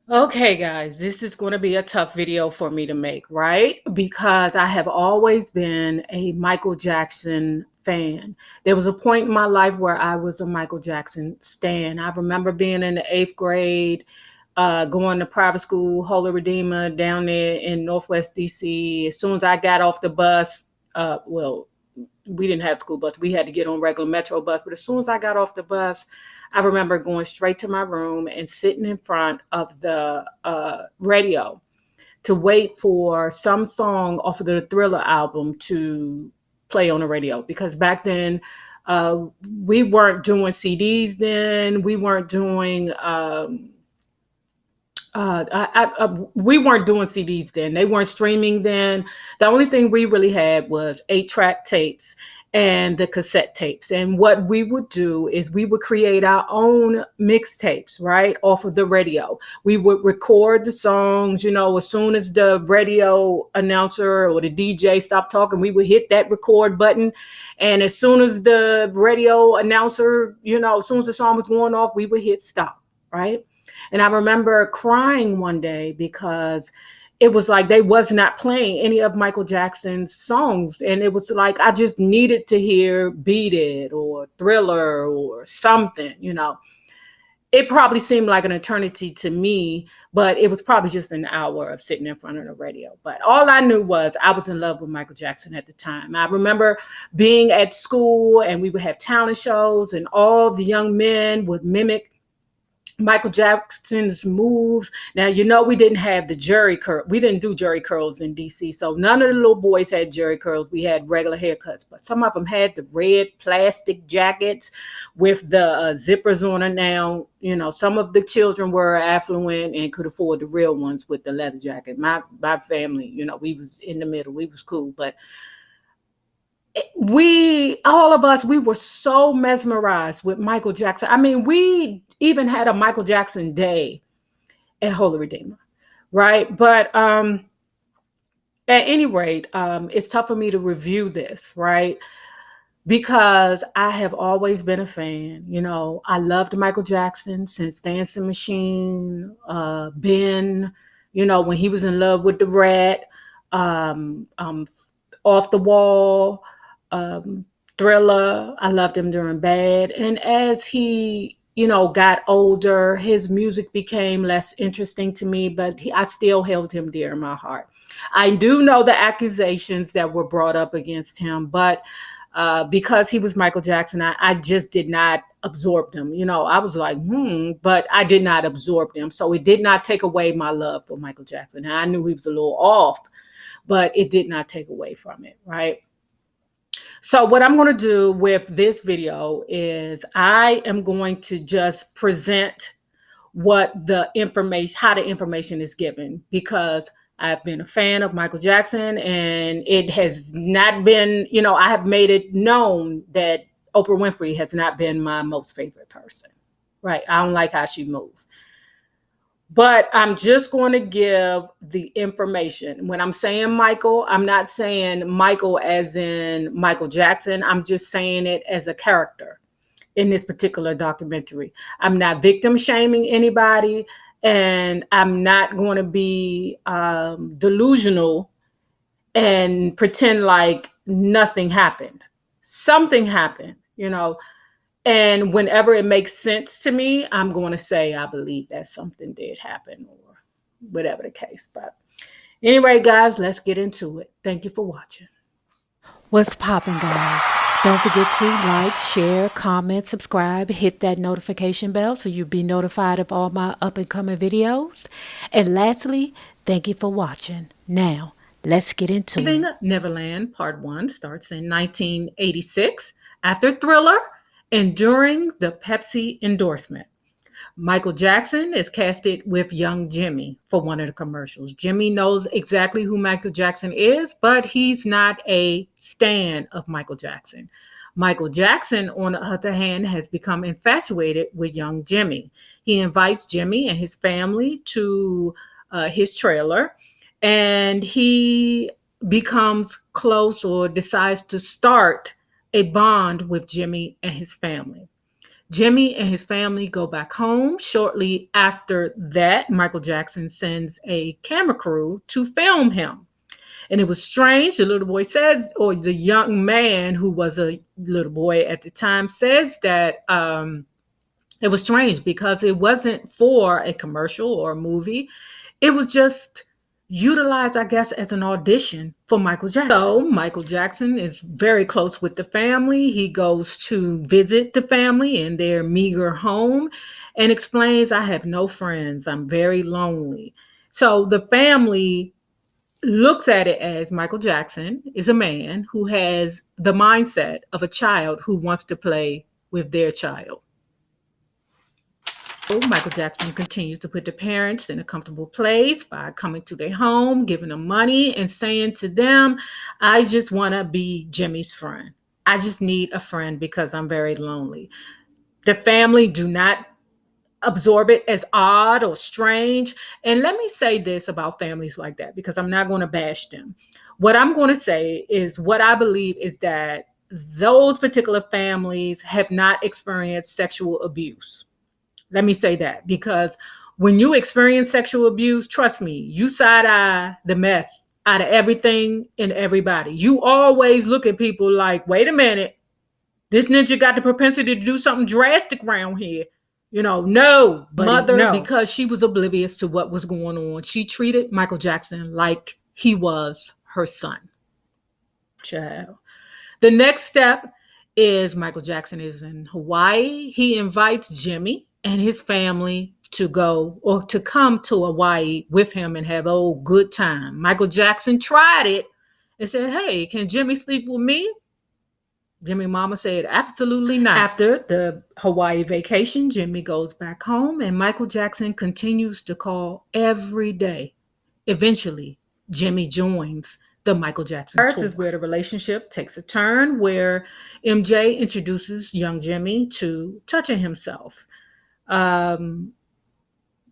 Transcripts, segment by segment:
Okay, guys, this is going to be a tough video for me to make, right? Because I have always been a Michael Jackson fan. There was a point in my life where I was a Michael Jackson stan. I remember being in the eighth grade, going to private school, Holy Redeemer, down there in Northwest DC. As soon as I got off the bus, well, we didn't have school bus. We had to get on regular metro bus. But as soon as I got off the bus, I remember going straight to my room and sitting in front of the radio to wait for some song off of the Thriller album to play on the radio. Because back then, uh, we weren't doing CDs then. We weren't doing we weren't doing CDs then. They weren't streaming then. The only thing we really had was 8-track tapes and the cassette tapes. And what we would do is we would create our own mixtapes, right, off of the radio. We would record the songs, as soon as the radio announcer or the DJ stopped talking, we would hit that record button. And as soon as the radio announcer, as soon as the song was going off, we would hit stop, right? And I remember crying one day because it was like they was not playing any of Michael Jackson's songs. And it was like I just needed to hear Beat It or Thriller or something. It probably seemed like an eternity to me, but it was probably just an hour of sitting in front of the radio. But all I knew was I was in love with Michael Jackson at the time. I remember being at school and we would have talent shows and all the young men would mimic Michael Jackson's moves. Now, we didn't have the jerry curl. We didn't do jerry curls in DC. So none of the little boys had jerry curls. We had regular haircuts, but some of them had the red plastic jackets with the zippers on it. Now, some of the children were affluent and could afford the real ones with the leather jacket. My family, we was in the middle. We was cool, but all of us, we were so mesmerized with Michael Jackson. I mean, we even had a Michael Jackson day at Holy Redeemer, right? But at any rate, it's tough for me to review this, right? Because I have always been a fan. I loved Michael Jackson since Dancing Machine, Ben, when he was in love with the rat, Off the Wall, Thriller. I loved him during Bad. And as he, got older, his music became less interesting to me, but I still held him dear in my heart. I do know the accusations that were brought up against him, but because he was Michael Jackson, I just did not absorb them. I was like, but I did not absorb them. So it did not take away my love for Michael Jackson. And I knew he was a little off, but it did not take away from it, right? So what I'm going to do with this video is I am going to just present how the information is given, because I've been a fan of Michael Jackson and it has not been, I have made it known that Oprah Winfrey has not been my most favorite person, right? I don't like how she moves. But I'm just going to give the information. When I'm saying Michael, I'm not saying Michael as in Michael Jackson. I'm just saying it as a character in this particular documentary. I'm not victim shaming anybody, and I'm not going to be delusional and pretend like nothing happened. Something happened. And whenever it makes sense to me, I'm going to say I believe that something did happen or whatever the case. But anyway, guys, let's get into it. Thank you for watching. What's poppin', guys? Don't forget to like, share, comment, subscribe, hit that notification bell so you'll be notified of all my up and coming videos. And lastly, thank you for watching. Now, let's get into Leaving it. Neverland Part 1 starts in 1986 after Thriller and during the Pepsi endorsement. Michael Jackson is casted with young Jimmy for one of the commercials. Jimmy knows exactly who Michael Jackson is, but he's not a stan of Michael Jackson. Michael Jackson, on the other hand, has become infatuated with young Jimmy. He invites Jimmy and his family to his trailer, and he becomes close or decides to start a bond with Jimmy and his family. Jimmy and his family go back home. Shortly after that, Michael Jackson sends a camera crew to film him. And it was strange. The little boy says, or the young man who was a little boy at the time says that it was strange because it wasn't for a commercial or a movie. It was just utilized, I guess, as an audition for Michael Jackson. So Michael Jackson is very close with the family. He goes to visit the family in their meager home and explains, I have no friends. I'm very lonely. So the family looks at it as Michael Jackson is a man who has the mindset of a child who wants to play with their child. Michael Jackson continues to put the parents in a comfortable place by coming to their home, giving them money, and saying to them, I just want to be Jimmy's friend. I just need a friend because I'm very lonely. The family do not absorb it as odd or strange. And let me say this about families like that, because I'm not going to bash them. What I'm going to say is what I believe is that those particular families have not experienced sexual abuse. Let me say that, because when you experience sexual abuse, trust me, you side eye the mess out of everything and everybody. You always look at people like, wait a minute, this ninja got the propensity to do something drastic around here. No, but mother, no. Because she was oblivious to what was going on. She treated Michael Jackson like he was her son. Child. The next step is Michael Jackson is in Hawaii. He invites Jimmy and his family to go or to come to Hawaii with him and have a good time. Michael Jackson tried it and said, hey, can Jimmy sleep with me? Jimmy mama said, absolutely not. After the Hawaii vacation, Jimmy goes back home and Michael Jackson continues to call every day. Eventually, Jimmy joins the Michael Jackson tour. This is where the relationship takes a turn, where MJ introduces young Jimmy to touching himself. The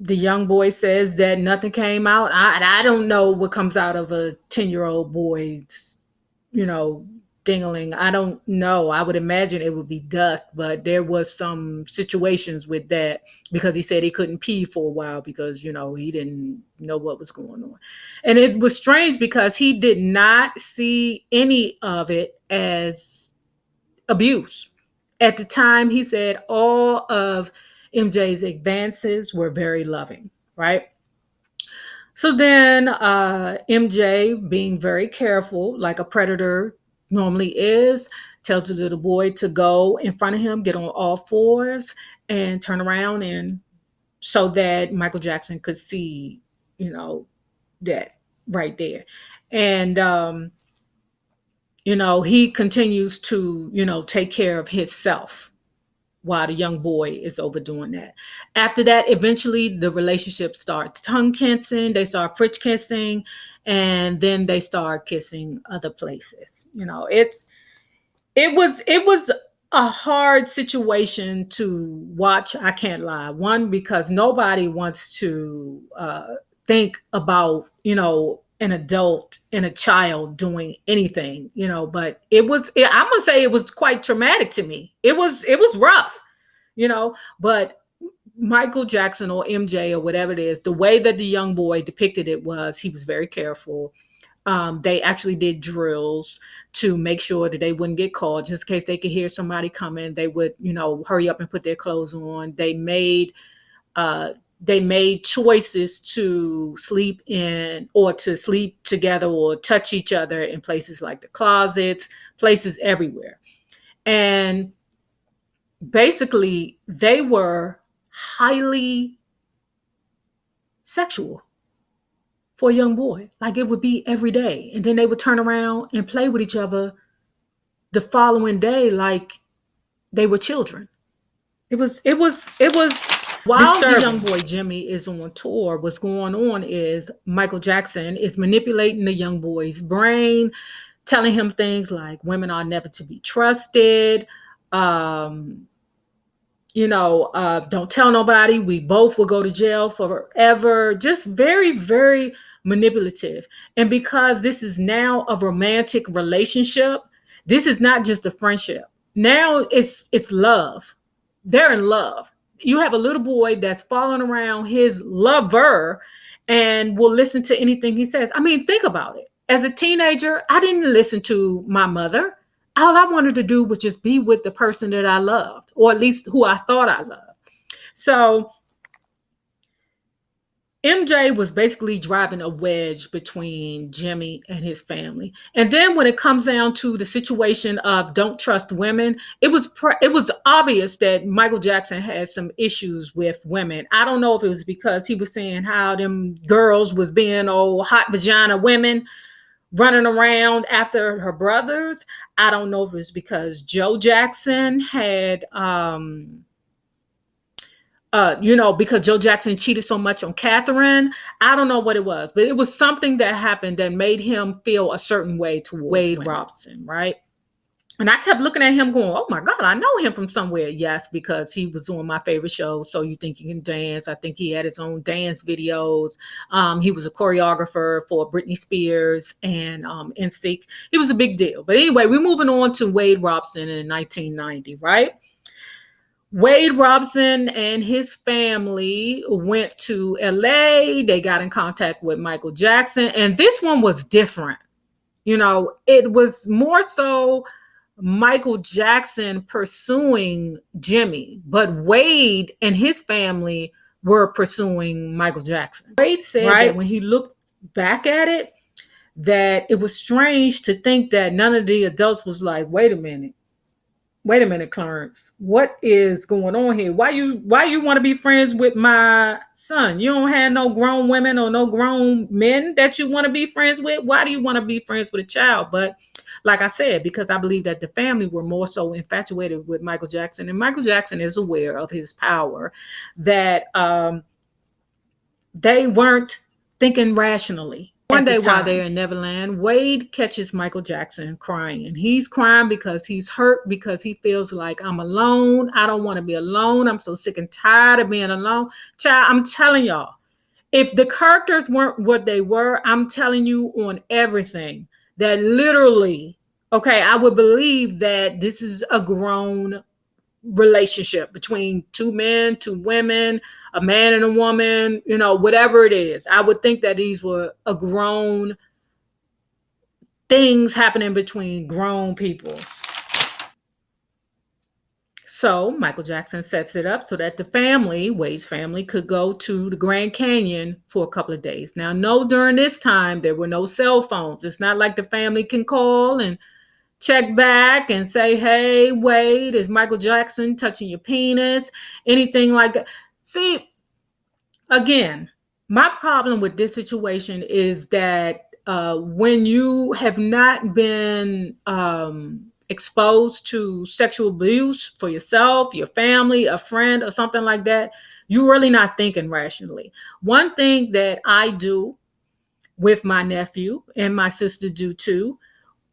young boy says that nothing came out. I don't know what comes out of a 10-year-old boy's, dingling. I don't know. I would imagine it would be dust, but there was some situations with that because he said he couldn't pee for a while because, he didn't know what was going on. And it was strange because he did not see any of it as abuse. At the time, he said all of MJ's advances were very loving, right? So then MJ, being very careful, like a predator normally is, tells the little boy to go in front of him, get on all fours, and turn around, and so that Michael Jackson could see, that right there. And, he continues to, take care of himself while the young boy is overdoing that. After that, eventually the relationship starts tongue kissing, they start French kissing, and then they start kissing other places. It was a hard situation to watch. I can't lie. One, because nobody wants to think about, an adult and a child doing anything, but I'm gonna say it was quite traumatic to me. It was rough, but Michael Jackson or MJ or whatever it is, the way that the young boy depicted it was he was very careful. They actually did drills to make sure that they wouldn't get caught, just in case they could hear somebody coming. They would, hurry up and put their clothes on. They made choices to sleep in or to sleep together or touch each other in places like the closets, places everywhere. And basically, they were highly sexual for a young boy. Like, it would be every day. And then they would turn around and play with each other the following day like they were children. It was while disturbing. The young boy Jimmy is on tour, what's going on is Michael Jackson is manipulating the young boy's brain, telling him things like women are never to be trusted. Don't tell nobody. We both will go to jail forever. Just very, very manipulative. And because this is now a romantic relationship, this is not just a friendship. Now it's love. they're in love. You have a little boy that's following around his lover and will listen to anything he says. I mean, think about it. As a teenager, I didn't listen to my mother. All I wanted to do was just be with the person that I loved, or at least who I thought I loved. So MJ was basically driving a wedge between Jimmy and his family. And then when it comes down to the situation of don't trust women, it was obvious that Michael Jackson had some issues with women. I don't know if it was because he was saying how them girls was being old hot vagina women running around after her brothers. I don't know if it was because Joe Jackson had because Joe Jackson cheated so much on Catherine. I don't know what it was, but it was something that happened that made him feel a certain way towards Wade Robson, right? And I kept looking at him going, oh my God, I know him from somewhere. Yes, because he was on my favorite show, So You Think You Can Dance. I think he had his own dance videos. He was a choreographer for Britney Spears and NSYNC. He was a big deal. But anyway, we're moving on to Wade Robson in 1990, right? Wade Robson and his family went to LA. They got in contact with Michael Jackson. And this one was different. It was more so Michael Jackson pursuing Jimmy, but Wade and his family were pursuing Michael Jackson. Wade said that when he looked back at it, that it was strange to think that none of the adults was like, wait a minute, Clarence, what is going on here? Why you want to be friends with my son? You don't have no grown women or no grown men that you want to be friends with. Why do you want to be friends with a child? But like I said, because I believe that the family were more so infatuated with Michael Jackson, and Michael Jackson is aware of his power, that they weren't thinking rationally. One day while they're in Neverland, Wade catches Michael Jackson crying. And he's crying because he's hurt, because he feels like, I'm alone. I don't want to be alone. I'm so sick and tired of being alone. Child, I'm telling y'all, if the characters weren't what they were, I'm telling you on everything, that literally, okay, I would believe that this is a grown relationship between two men, two women, a man and a woman, whatever it is. I would think that these were a grown things happening between grown people. So Michael Jackson sets it up so that the family, Wade's family, could go to the Grand Canyon for a couple of days. Now, no, during this time, there were no cell phones. It's not like the family can call and check back and say, hey, Wade, is Michael Jackson touching your penis? Anything like that. See, again, my problem with this situation is that when you have not been exposed to sexual abuse for yourself, your family, a friend, or something like that, you're really not thinking rationally. One thing that I do with my nephew, and my sister do too,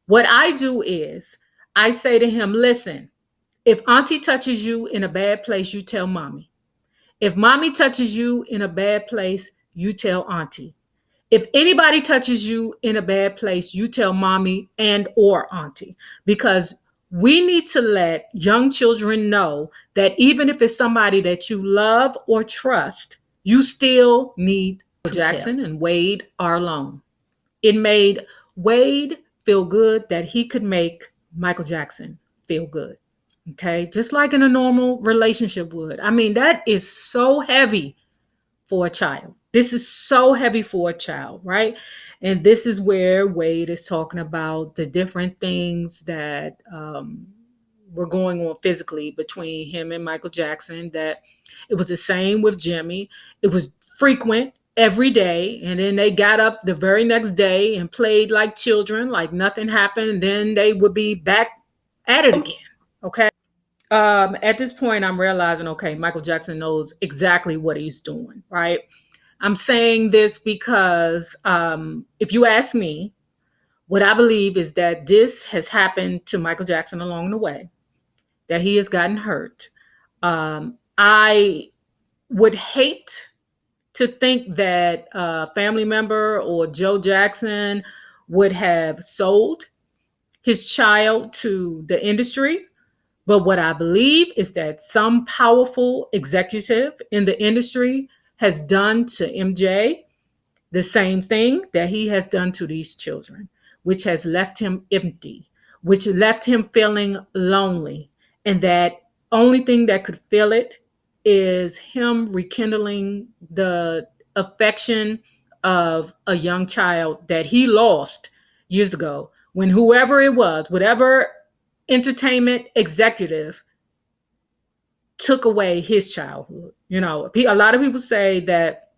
what I do is I say to him, listen, if auntie touches you in a bad place, you tell mommy. If mommy touches you in a bad place, you tell auntie. If anybody touches you in a bad place, you tell mommy and or auntie, because we need to let young children know that even if it's somebody that you love or trust, you still need to Jackson tell. And Wade are alone. It made Wade feel good that he could make Michael Jackson feel good. Okay. Just like in a normal relationship would. I mean, that is so heavy for a child. This is so heavy for a child, right? And this is where Wade is talking about the different things that were going on physically between him and Michael Jackson, that it was the same with Jimmy. It was frequent every day, and then they got up the very next day and played like children, like nothing happened, and then they would be back at it again. Okay. At this point, I'm realizing, okay, Michael Jackson knows exactly what he's doing, right? I'm saying this because if you ask me, what I believe is that this has happened to Michael Jackson along the way, that he has gotten hurt. I would hate to think that a family member or Joe Jackson would have sold his child to the industry But what I believe is that some powerful executive in the industry has done to MJ the same thing that he has done to these children, which has left him empty, which left him feeling lonely. And that only thing that could fill it is him rekindling the affection of a young child that he lost years ago when whoever it was, whatever entertainment executive took away his childhood. A lot of people say that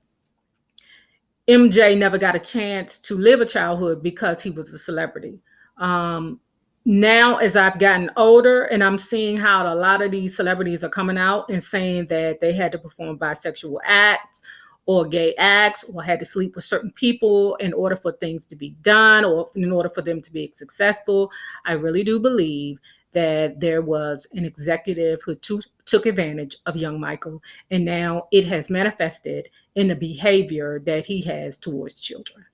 MJ never got a chance to live a childhood because he was a celebrity. Now, as I've gotten older and I'm seeing how a lot of these celebrities are coming out and saying that they had to perform bisexual acts or gay acts or had to sleep with certain people in order for things to be done or in order for them to be successful, I really do believe that there was an executive who took advantage of young Michael, and now it has manifested in the behavior that he has towards children.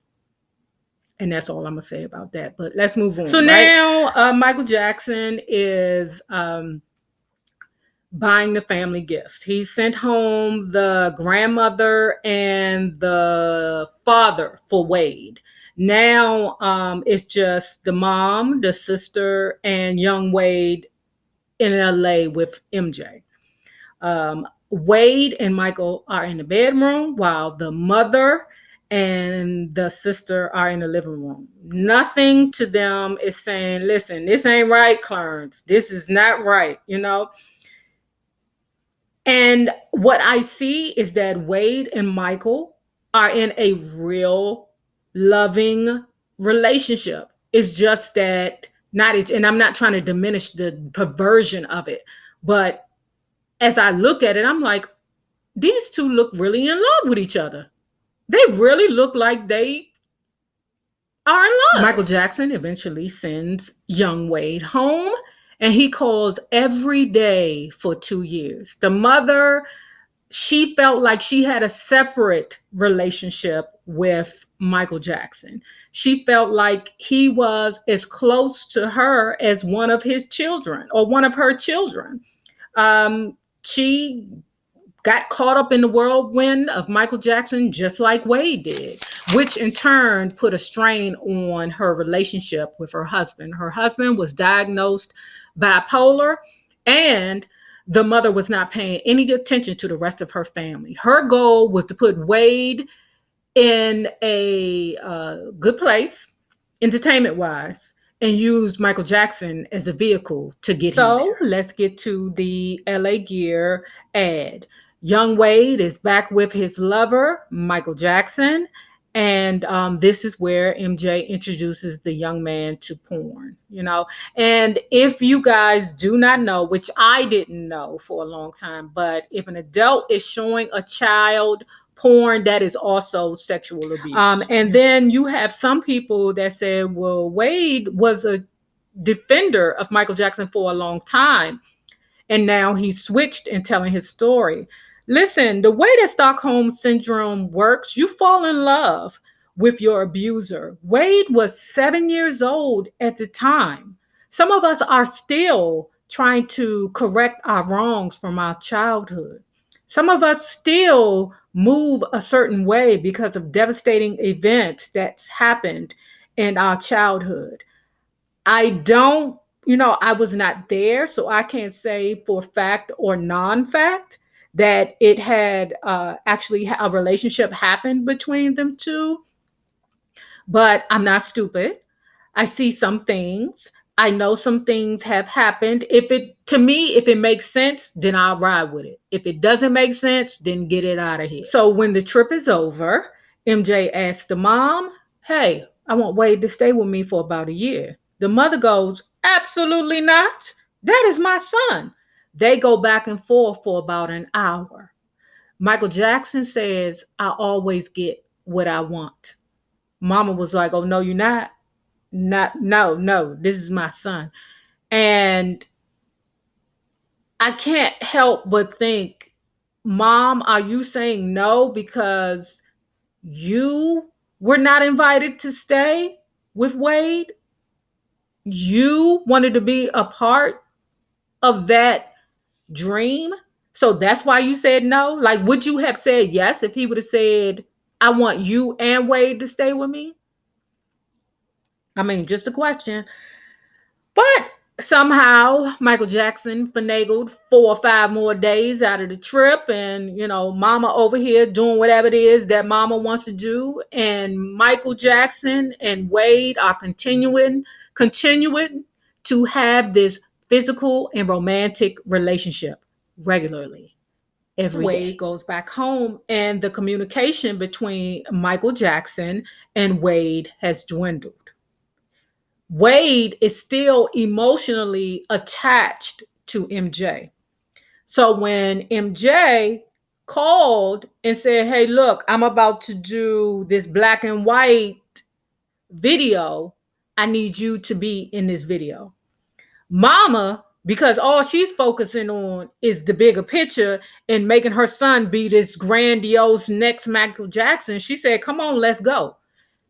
And that's all I'm going to say about that. But let's move on. So now Michael Jackson is buying the family gifts. He sent home the grandmother and the father for Wade. Now it's just the mom, the sister, and young Wade in LA with MJ. Wade and Michael are in the bedroom while the mother and the sister are in the living room. Nothing to them is saying, listen, this ain't right, Clarence. This is not right, And what I see is that Wade and Michael are in a real loving relationship. It's just that and I'm not trying to diminish the perversion of it, but as I look at it, I'm like, these two look really in love with each other. They really look like they are in love. Michael Jackson eventually sends young Wade home, and he calls every day for 2 years. The mother, she felt like she had a separate relationship with Michael Jackson. She felt like he was as close to her as one of his children or one of her children. She got caught up in the whirlwind of Michael Jackson just like Wade did, which in turn put a strain on her relationship with her husband. Her husband was diagnosed bipolar, and the mother was not paying any attention to the rest of her family. Her goal was to put Wade in a good place, entertainment-wise, and use Michael Jackson as a vehicle to get him there. So let's get to the LA Gear ad. Young Wade is back with his lover, Michael Jackson, and this is where MJ introduces the young man to porn, And if you guys do not know, which I didn't know for a long time, but if an adult is showing a child porn, that is also sexual abuse. And then you have some people that say, well, Wade was a defender of Michael Jackson for a long time, and now he's switched in telling his story. Listen, the way that Stockholm Syndrome works, you fall in love with your abuser. Wade was 7 years old at the time. Some of us are still trying to correct our wrongs from our childhood. Some of us still move a certain way because of devastating events that's happened in our childhood. I was not there, so I can't say for fact or non-fact that it had actually a relationship happened between them two. But I'm not stupid. I see some things. I know some things have happened. If it makes sense, then I'll ride with it. If it doesn't make sense, then get it out of here. So when the trip is over, MJ asks the mom, hey, I want Wade to stay with me for about a year. The mother goes, absolutely not. That is my son. They go back and forth for about an hour. Michael Jackson says, I always get what I want. Mama was like, oh, no, you're not. No, this is my son. And I can't help but think, Mom, are you saying no because you were not invited to stay with Wade? You wanted to be a part of that dream? So that's why you said no? Like, would you have said yes if he would have said, I want you and Wade to stay with me? I mean, just a question. But somehow Michael Jackson finagled 4 or 5 more days out of the trip, and mama over here doing whatever it is that mama wants to do. And Michael Jackson and Wade are continuing to have this physical and romantic relationship regularly. Every Wade goes back home, and the communication between Michael Jackson and Wade has dwindled. Wade is still emotionally attached to MJ. So when MJ called and said, hey, look, I'm about to do this black and white video. I need you to be in this video. Mama, because all she's focusing on is the bigger picture and making her son be this grandiose next Michael Jackson, she said, come on, let's go.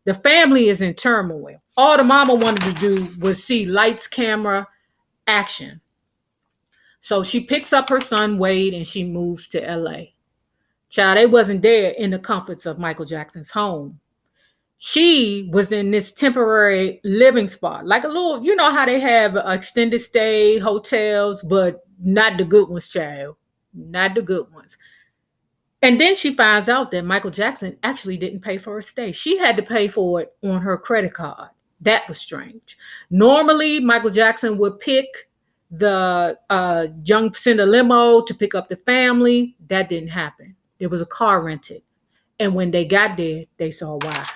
The family is in turmoil. All the mama wanted to do was see lights, camera, action. So she picks up her son, Wade, and she moves to LA. Child, they wasn't there in the comforts of Michael Jackson's home. She was in this temporary living spot, like a little, you know how they have extended stay hotels, but not the good ones, child. Not the good ones. And then she finds out that Michael Jackson actually didn't pay for her stay. She had to pay for it on her credit card. That was strange. Normally, Michael Jackson would pick the send a limo to pick up the family. That didn't happen. There was a car rented. And when they got there, they saw why.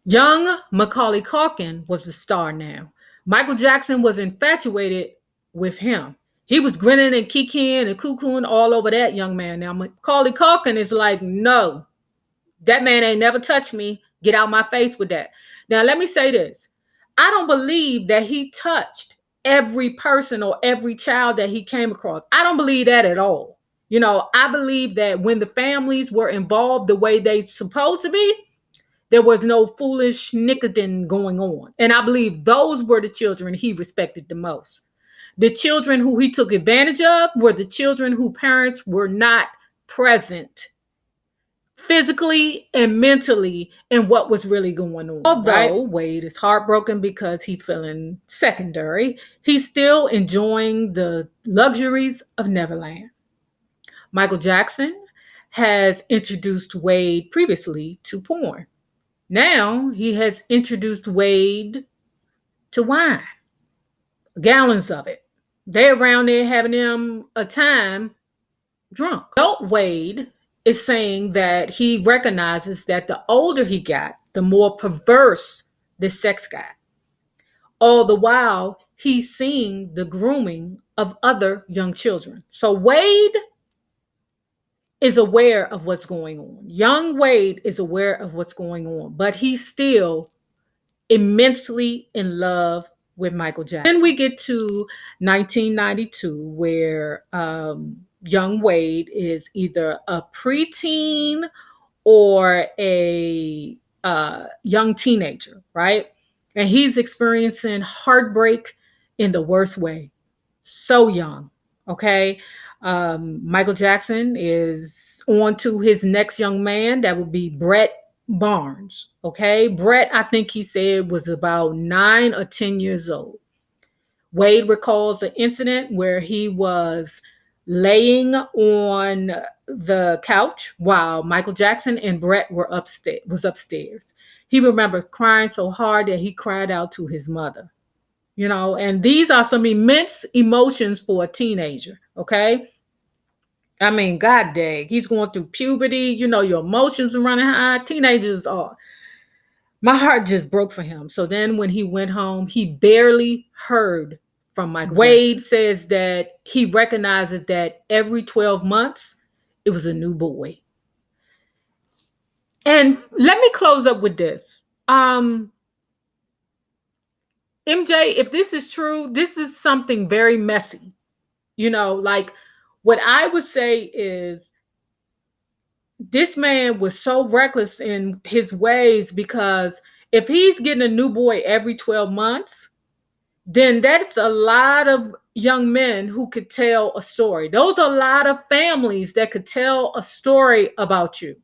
Young Macaulay Culkin was the star now. Michael Jackson was infatuated with him. He was grinning and kikiing and cuckooing all over that young man. Now, Macaulay Culkin is like, no, that man ain't never touched me. Get out my face with that. Now, let me say this. I don't believe that he touched every person or every child that he came across. I don't believe that at all. I believe that when the families were involved the way they supposed to be, there was no foolish nicotine going on. And I believe those were the children he respected the most. The children who he took advantage of were the children whose parents were not present physically and mentally in what was really going on. Although Wade is heartbroken because he's feeling secondary, he's still enjoying the luxuries of Neverland. Michael Jackson has introduced Wade previously to porn. Now he has introduced Wade to wine, gallons of it. They're around there having them a time drunk. Adult Wade is saying that he recognizes that the older he got, the more perverse the sex got. All the while, he's seeing the grooming of other young children. So Wade is aware of what's going on. Young Wade is aware of what's going on, but he's still immensely in love with Michael Jackson. Then we get to 1992, where young Wade is either a preteen or a young teenager, right? And he's experiencing heartbreak in the worst way. So young, okay? Michael Jackson is on to his next young man. That would be Brett Barnes, okay? Brett, I think he said, was about 9 or 10 years old. Wade recalls an incident where he was laying on the couch while Michael Jackson and Brett were upstairs. He remembers crying so hard that he cried out to his mother. And these are some immense emotions for a teenager, okay? I mean, God dang, he's going through puberty, your emotions are running high. Teenagers are. My heart just broke for him. So then when he went home, he barely heard from Michael Wade Jackson. Says that he recognizes that every 12 months, it was a new boy. And let me close up with this. MJ, if this is true, this is something very messy. Like what I would say is this man was so reckless in his ways, because if he's getting a new boy every 12 months, then that's a lot of young men who could tell a story. Those are a lot of families that could tell a story about you.